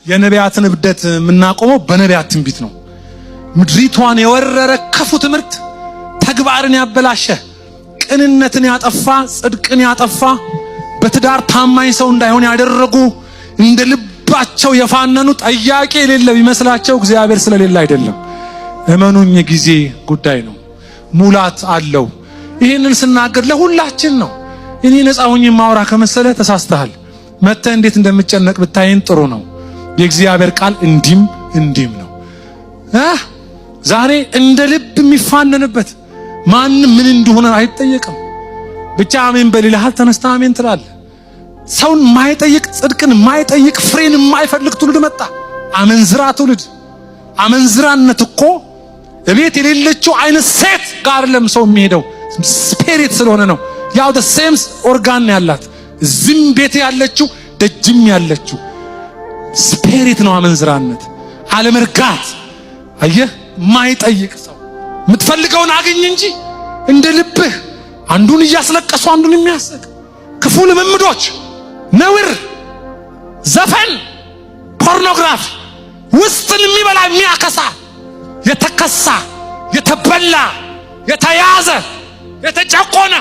የነቢያትን እብደት የምናቆመው በነቢያት ትንቢት ነው። ምድሪቷን የወረረ ክፉ ትምህርት ተግባርን ያበላሸ፣ ቅንነትን ያጠፋ፣ ጽድቅን ያጠፋ፣ በትዳር ታማኝ ሰው እንዳይሆን ያደረጉ፣ እንደ ልባቸው የፋነኑ፣ ጠያቂ የሌለ ቢመስላቸው እግዚአብሔር ስለሌለ አይደለም። እመኑኝ የጊዜ ጉዳይ ነው። ሙላት አለው። ይሄንን ስናገር ለሁላችን ነው። እኔ ነፃ ሆኜ ማውራ ከመሰለ ተሳስተሃል። መተህ እንዴት እንደምጨነቅ ብታየን ጥሩ ነው። የእግዚአብሔር ቃል እንዲም ነው። ዛሬ እንደ ልብ የሚፋነንበት ማንም ምን እንደሆነ አይጠየቅም። ብቻ አሜን በሊልሃል ተነስተ አሜን ትላለህ። ሰውን ማይጠይቅ፣ ጽድቅን ማይጠይቅ፣ ፍሬን ማይፈልግ ትውልድ መጣ። አመንዝራ ትውልድ። አመንዝራነት እኮ እቤት የሌለችው አይነት ሴት ጋር ሰው የሚሄደው ስፒሪት ስለሆነ ነው። ያው the same ኦርጋን ያላት ዝም ቤት ያለችው ደጅም ያለችው ስፒሪት ነው አመንዝራነት። አለመርጋት። አየህ፣ ማይጠይቅ ሰው የምትፈልገውን አገኝ እንጂ እንደ ልብህ አንዱን እያስለቀሱ አንዱን የሚያስቅ ክፉ ልምምዶች፣ ነውር፣ ዘፈን፣ ፖርኖግራፊ ውስጥን የሚበላ የሚያከሳ፣ የተከሳ፣ የተበላ፣ የተያዘ፣ የተጨቆነ፣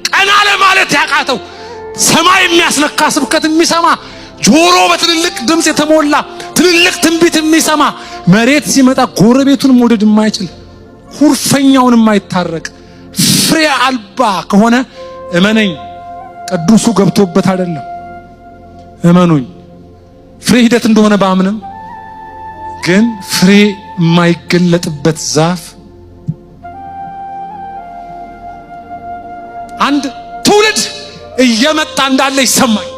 ቀና ለማለት ያቃተው፣ ሰማይ የሚያስነካ ስብከት የሚሰማ፣ ጆሮ በትልልቅ ድምፅ የተሞላ ትልልቅ ትንቢት የሚሰማ፣ መሬት ሲመጣ ጎረቤቱን መውደድ የማይችል፣ ሁርፈኛውን የማይታረቅ፣ ፍሬ አልባ ከሆነ እመነኝ ቅዱሱ ገብቶበት አይደለም። እመኑኝ ፍሬ ሂደት እንደሆነ ባምንም ግን ፍሬ የማይገለጥበት ዛፍ አንድ ትውልድ እየመጣ እንዳለ ይሰማኝ።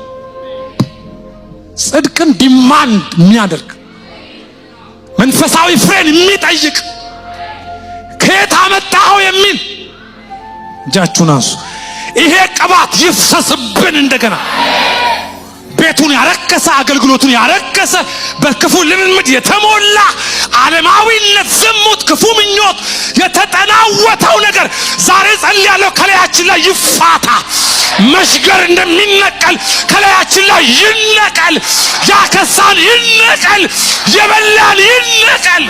ጽድቅን ዲማንድ የሚያደርግ መንፈሳዊ ፍሬን የሚጠይቅ ከየት አመጣኸው የሚል እጃችሁን አንሱ። ይሄ ቅባት ይፍሰስብን እንደገና። ቤቱን ያረከሰ፣ አገልግሎቱን ያረከሰ፣ በክፉ ልምምድ የተሞላ ዓለማዊነት፣ ዝሙት፣ ክፉ ምኞት የተጠናወተው ነገር ዛሬ ጸልያለሁ ከላያችን ላይ ይፋታ። መሽገር እንደሚነቀል ከላያችን ላይ ይነቀል። ያከሳን ይነቀል፣ የበላን ይነቀል።